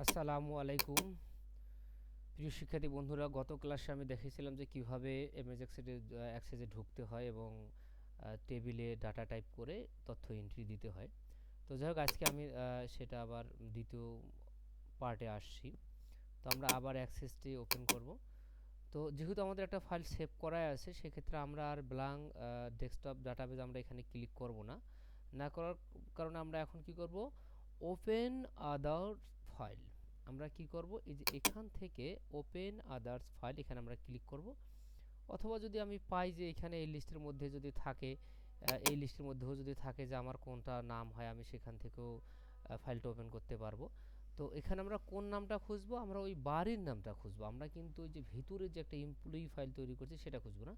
আসসালামু আলাইকুম প্রিয় শিক্ষার্থী বন্ধুরা, গত ক্লাসে আমি দেখিয়েছিলাম যে কিভাবে এমএস অ্যাক্সেসে ঢুকতে হয় এবং টেবিলে ডাটা টাইপ করে তথ্য এন্ট্রি দিতে হয়। তো যাই হোক, আজকে আমি সেটা আবার দ্বিতীয় পার্টে আসছি। তো আমরা আবার অ্যাক্সেসটি ওপেন করব। তো যেহেতু আমাদের একটা ফাইল সেভ করাই আছে, সেক্ষেত্রে আমরা আর ব্ল্যাঙ্ক ডেস্কটপ ডাটাবেজ আমরা এখানে ক্লিক করব না। না করার কারণে আমরা এখন কি করব, ওপেন আদার ফাইল। আমরা কি করব, এই যে এখান থেকে ওপেন আদার্স ফাইল এখানে আমরা ক্লিক করব। অথবা যদি আমি পাই যে এখানে এই লিস্টের মধ্যে যদি থাকে, এই লিস্টের মধ্যেও যদি থাকে যে আমার কোনটা নাম হয়, আমি সেখান থেকেও ফাইলটা ওপেন করতে পারবো। তো এখানে আমরা কোন নামটা খুঁজবো, আমরা ওই বাড়ির নামটা খুঁজবো। আমরা কিন্তু ওই যে ভিতরে যে একটা এমপ্লয়ি ফাইল তৈরি করছি সেটা খুঁজবো না।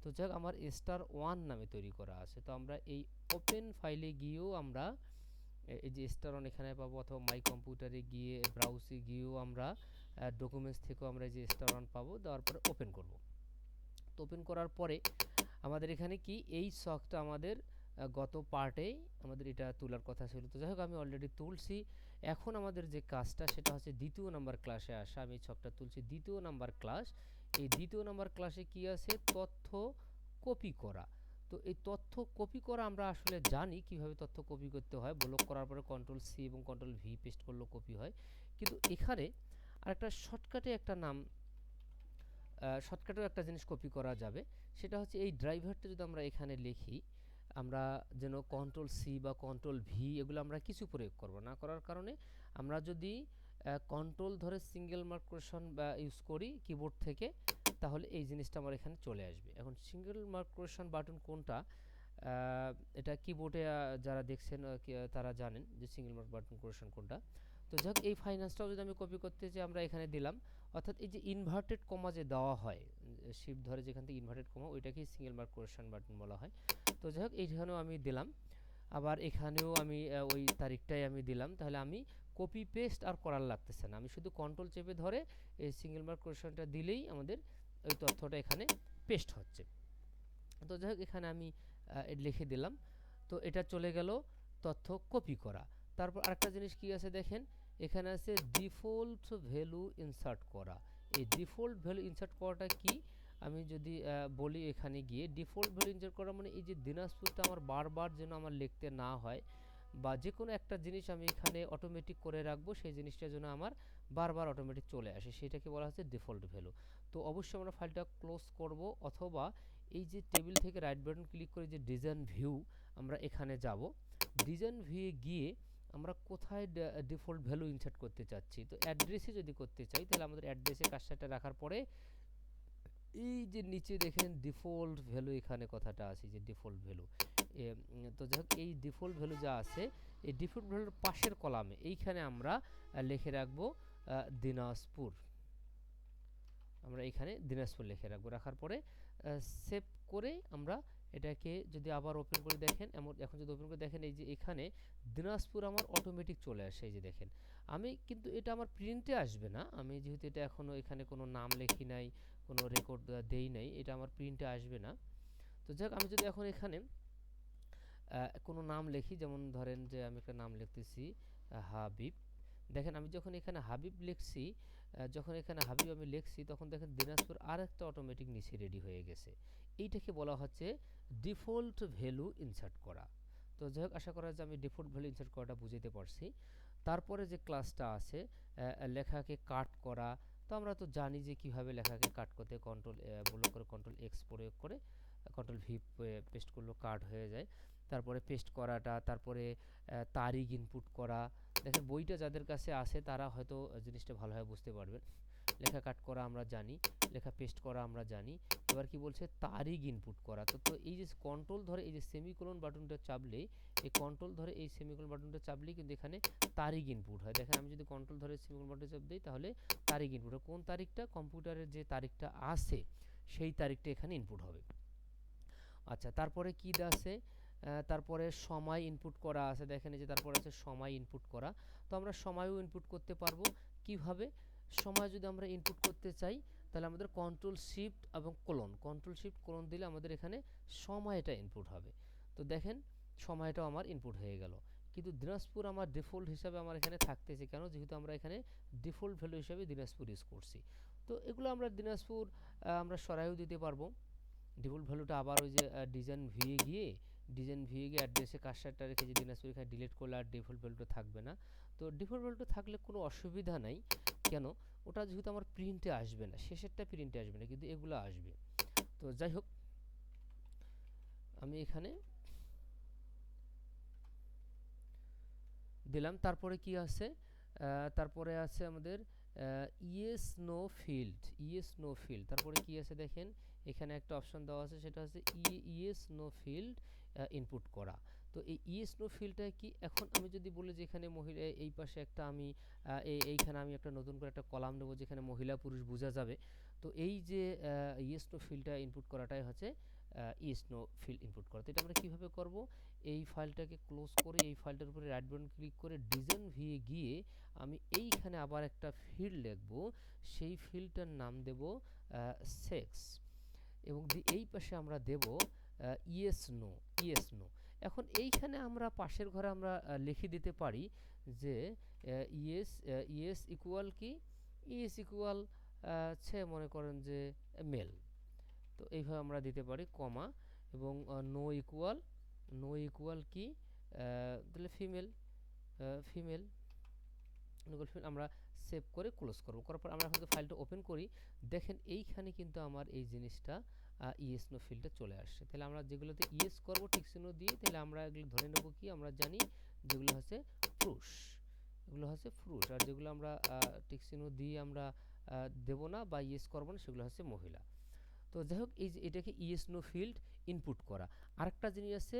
তো যাক, আমার স্টার 1 নামে তৈরি করা আছে। তো আমরা এই ওপেন ফাইলে গিয়েও আমরা এই যে স্টার 1 এখানে পাবো, অথবা মাই কম্পিউটারে গিয়ে ব্রাউজে গিয়েও আমরা ডকুমেন্টস থেকেও আমরা এই যে স্টার 1 পাবো। দেওয়ার পরে ওপেন করব। তো ওপেন করার পরে আমাদের এখানে কি এই শখটা আমাদের গত পার্টে আমাদের এটা তোলার কথা ছিল। তো যাই হোক, আমি অলরেডি তুলছি। এখন আমাদের যে কাজটা সেটা হচ্ছে দ্বিতীয় নাম্বার ক্লাসে আসা। আমি ছকটা তুলছি দ্বিতীয় নাম্বার ক্লাস। এই দ্বিতীয় নাম্বার ক্লাসে কি আছে, তথ্য কপি করা। তো এই তথ্য কপি করা আমরা আসলে জানি কিভাবে তথ্য কপি করতে হয়। ব্লক করার পরে কন্ট্রোল-সি এবং কন্ট্রোল-ভি পেস্ট করলেও কপি হয়। কিন্তু এখানে আরেকটা শর্টকাটে একটা নাম, শর্টকাটেও একটা জিনিস কপি করা যাবে। সেটা হচ্ছে এই ড্রাইভারটা যদি আমরা এখানে লিখি, আমরা যেন কন্ট্রোল-সি বা কন্ট্রোল-ভি এগুলো আমরা কিছু প্রয়োগ করব না। করার কারণে আমরা যদি কন্ট্রোল ধরে সিঙ্গেল মার্কেশন বা ইউজ করি কিবোর্ড থেকে, তাহলে এই জিনিসটা আমার এখানে চলে আসবে। এখন সিঙ্গেল মার্কেশন বাটন কোনটা, এটা কিবোর্ডে যারা দেখছেন তারা জানেন যে সিঙ্গেল মার্ক বাটন কোরেশন কোনটা। তো যাক, এই ফাইন্যান্সটাও যদি আমি কপি করতে চাই, আমরা এখানে দিলাম। অর্থাৎ এই যে ইনভার্টেড কমা যে দেওয়া হয়, শিফট ধরে যেখান থেকে ইনভার্টেড কমা, ওইটাকেই সিঙ্গেল মার্ক কোরেশন বাটন বলা হয়। তো যাই হোক, এইখানেও আমি দিলাম। আবার এখানেও আমি ওই তারিখটাই আমি দিলাম। তাহলে আমি কপি পেস্ট আর করার লাগতেছে না, আমি শুধু কন্ট্রোল চেপে ধরে এই সিঙ্গেল মার্ক কোরেশনটা দিলেই আমাদের ওই তথ্যটা এখানে পেস্ট হচ্ছে। তো যাই হোক, এখানে আমি লিখে দিলাম। তো এটা চলে গেল তথ্য কপি করা। তারপর আরেকটা জিনিস কি আছে দেখেন, এখানে আছে ডিফল্ট ভ্যালু ইনসার্ট করা। এই ডিফল্ট ভ্যালু ইনসার্ট করাটা কি, আমি যদি বলি, এখানে গিয়ে ডিফল্ট ভ্যালু ইনসার্ট করা মানে এই যে দিনাজপুরটা আমার বারবার যেন আমার লিখতে না হয়, বা যে কোনো একটা জিনিস আমি এখানে অটোমেটিক করে রাখবো, সেই জিনিসটা যেন আমার বারবার অটোমেটিক চলে আসে, সেটাকে বলা হচ্ছে ডিফল্ট ভ্যালু। তো অবশ্যই আমরা ফাইলটা ক্লোজ করব, অথবা এই যে টেবিল থেকে রাইট বাটন ক্লিক করে যে ডিজাইন ভিউ, আমরা এখানে যাব। ডিজাইন ভিউয়ে গিয়ে আমরা কোথায় ডিফল্ট ভ্যালু ইনসার্ট করতে চাচ্ছি, তো অ্যাড্রেসে যদি করতে চাই, তাহলে আমাদের অ্যাড্রেসে কাজটা রাখার পরে এই যে নিচে দেখেন ডিফল্ট ভ্যালু, এখানে কথাটা আছে যে ডিফল্ট ভ্যালু। তো যাই হোক, এই ডিফল্ট ভ্যালু যা আছে, এই ডিফল্ট ভ্যালুর পাশের কলামে এইখানে আমরা লিখে রাখবো দিনাজপুর। আমরা এখানে দিনাজপুর লিখে রাখবো। রাখার পরে সেভ করে আমরা এটাকে যদি আবার ওপেন করে দেখেন, এখন যদি ওপেন করে দেখেন, এই যে এখানে দিনাজপুর আমার অটোমেটিক চলে আসে। এই যে দেখেন, আমি কিন্তু এটা আমার প্রিন্টে আসবে না, আমি যেহেতু এটা এখনও এখানে কোনো নাম লেখি নাই, কোনো রেকর্ড দেই নাই, এটা আমার প্রিন্টে আসবে না। তো যাক, আমি যদি এখন এখানে কোনো নাম লিখি, যেমন ধরেন যে আমি একটা নাম লিখতেছি হাবিব। দেখেন, আমি যখন এখানে হাবিব লিখছি, যখন এখানে হাবিব আমি লিখছি, তখন দেখেন দিনাজপুর আর একটা অটোমেটিক নিচে রেডি হয়ে গেছে। এইটাকে বলা হচ্ছে ডিফল্ট ভ্যালু ইনসার্ট করা। তো যাই হোক, আশা করা যায় আমি ডিফল্ট ভ্যালু ইনসার্ট করাটা বুঝাতে পারছি। তারপরে যে ক্লাসটা আছে লেখাকে কাট করা। তো আমরা তো জানি যে কিভাবে লেখাকে কাট করতে, কন্ট্রোল ব্লক করে কন্ট্রোল-এক্স প্রয়োগ করে কন্ট্রোল-ভি পেস্ট করলেও কাট হয়ে যায়। তারপরে পেস্ট করাটা, তারপরে তারিখ ইনপুট করা। দেখেন, বইটা যাদের কাছে আছে তারা হয়তো জিনিসটা ভালোভাবে বুঝতে পারবেন। লেখা কাট করা আমরা জানি, লেখা পেস্ট করা আমরা জানি। এবার কি বলছে, তারিখ ইনপুট করা। তো এই যে কন্ট্রোল ধরে এই যে সেমিকোলন বাটনটা চাপলে, এই কন্ট্রোল ধরে এই সেমিকোলন বাটনটা চাপলেই কিন্তু এখানে তারিখ ইনপুট হয়। দেখেন, আমি যদি কন্ট্রোল ধরে সেমিকোলন বাটনটা চাপ দিই, তাহলে তারিখ ইনপুট হয়। কোন তারিখটা, কম্পিউটারের যে তারিখটা আছে সেই তারিখটা এখানে ইনপুট হবে। আচ্ছা, তারপরে কি আছে, তারপরে সময় ইনপুট করা আছে। দেখেন, এই যে তারপরে আছে সময় ইনপুট করা। তো আমরা সময়ও ইনপুট করতে পারবো। কিভাবে, সময় যদি আমরা ইনপুট করতে চাই, তাহলে আমাদের কন্ট্রোল শিফট কোলন দিলে আমাদের এখানে সময়টা ইনপুট হবে। তো দেখেন, সময়টাও আমার ইনপুট হয়ে গেল। কিন্তু দিনাজপুর আমার ডিফল্ট হিসাবে আমার এখানে থাকতেছে কেন, যেহেতু আমরা এখানে ডিফল্ট ভ্যালু হিসাবে দিনাজপুর ইউজ করছি। তো এগুলো আমরা দিনাজপুর আমরা সরাইও দিতে পারবো। ডিফল্ট ভ্যালুটা আবার ওই যে ডিজাইন ভিয়ে গিয়ে অ্যাড্রেসে কার্সারটা রেখে যে দিনাজপুর এখানে ডিলিট করলে আর ডিফল্ট ভ্যালুটা থাকবে না। তো ডিফল্ট ভ্যালুটা থাকলে কোনো অসুবিধা নাই, কেন, ওটা যেহেতু আমার প্রিন্টে আসবে না, শেষেরটা প্রিন্টে আসবে না, কিন্তু এগুলো আসবে। তো যাই হোক, আমি এখানে দিলাম। তারপরে কি আছে, তারপরে আছে আমাদের yes no field, yes no field. তারপরে কি আছে দেখেন, এখানে একটা অপশন দেওয়া আছে, সেটা হচ্ছে ইয়েস নো ফিল্ড ইনপুট করা। তো এই ইয়েস নো ফিল্ডটা কি, এখন আমি যদি বলি যে এখানে মহিলা, এই পাশে একটা আমি এইখানে আমি একটা নতুন করে একটা কলাম দেবো যেখানে মহিলা পুরুষ বোঝা যাবে। তো এই যে ইয়েস নো ফিল্ডটা ইনপুট করাটাই হচ্ছে ইয়েস নো ফিল্ড ইনপুট করা। তো এটা আমরা কীভাবে করব, এই ফাইলটাকে ক্লোজ করে এই ফাইলটার উপরে রাইট বাটন ক্লিক করে ডিজাইন ভিয়ে গিয়ে আমি এইখানে আবার একটা ফিল্ড লিখব, সেই ফিল্ডটার নাম দেব সেক্স, এবং এই পাশে আমরা দেব ইয়েস নো, ইয়েস নো। এখন এইখানে আমরা পাশের ঘরে আমরা লিখে দিতে পারি যে ইয়েস, ইয়েস ইকুয়াল কি, ইয়েস ইকুয়াল হচ্ছে মনে করেন যে মেল। তো এইভাবে আমরা দিতে পারি কমা, এবং নো ইকুয়াল, নো ইকুয়াল কি তাহলে ফিমেল, ফিমেল আমরা সেভ করে ক্লোজ করব। করার পর আমরা এখন ফাইলটা ওপেন করি, দেখেন এইখানে কিন্তু আমার এই জিনিসটা ইয়েস নো ফিল্ডে চলে আসছে। তাহলে আমরা যেগুলোতে ইয়েস করব টিক চিহ্ন দিয়ে, তাহলে আমরা এগুলো ধরে নেব কি, আমরা জানি যেগুলো হচ্ছে পুরুষ, এগুলো হচ্ছে পুরুষ, আর যেগুলো আমরা টিক চিহ্ন দিয়ে আমরা দেব না বা ইয়েস করব না, সেগুলো হচ্ছে মহিলা। তো যাই হোক, এই যে এটাকে ইয়েস নো ফিল্ড ইনপুট করা। আরেকটা জিনিস আছে,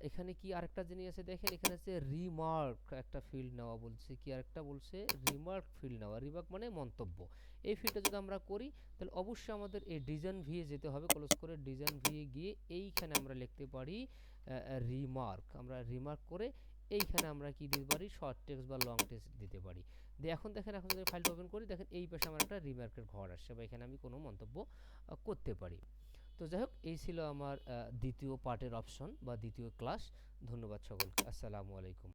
এখানে কি আরেকটা জিনিস আছে দেখেন, এখানে আছে রিমার্ক একটা ফিল্ড নেওয়া বলছে, কি আরেকটা বলছে রিমার্ক ফিল্ড নেওয়া। রিমার্ক মানে মন্তব্য। এই ফিল্ডটা যদি আমরা করি তাহলে অবশ্যই আমাদের এই ডিজাইন ভিয়ে যেতে হবে, ক্লোজ করে ডিজাইন ভিয়ে গিয়ে এইখানে আমরা লিখতে পারি রিমার্ক। আমরা রিমার্ক করে এইখানে আমরা কি দিতে পারি, শর্ট টেক্সট বা লং টেক্সট দিতে পারি। দিয়ে এখন দেখেন, এখন যদি ফাইলটা ওপেন করি, দেখেন এই পাশে আমার একটা রিমার্কের ঘর আসছে, বা এখানে আমি কোনো মন্তব্য করতে পারি। তো যাই হোক, এই ছিল আমার দ্বিতীয় পার্টের অপশন বা দ্বিতীয় ক্লাস। ধন্যবাদ সকলকে, আসসালামু আলাইকুম।